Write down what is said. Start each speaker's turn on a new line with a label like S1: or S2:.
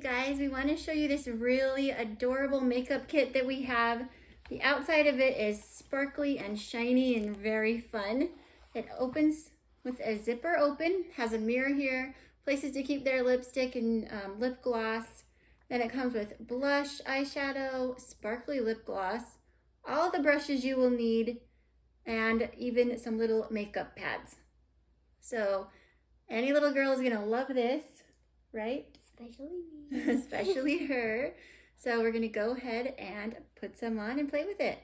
S1: guys, we want to show you this really adorable makeup kit that we have. The outside of it is sparkly and shiny and very fun. It opens with a zipper open, has a mirror here, places to keep their lipstick and lip gloss. Then it comes with blush, eyeshadow, sparkly lip gloss, all the brushes you will need, and even some little makeup pads. So any little girl is gonna love this, right?
S2: Especially me.
S1: Especially her. So we're gonna go ahead and put some on and play with it.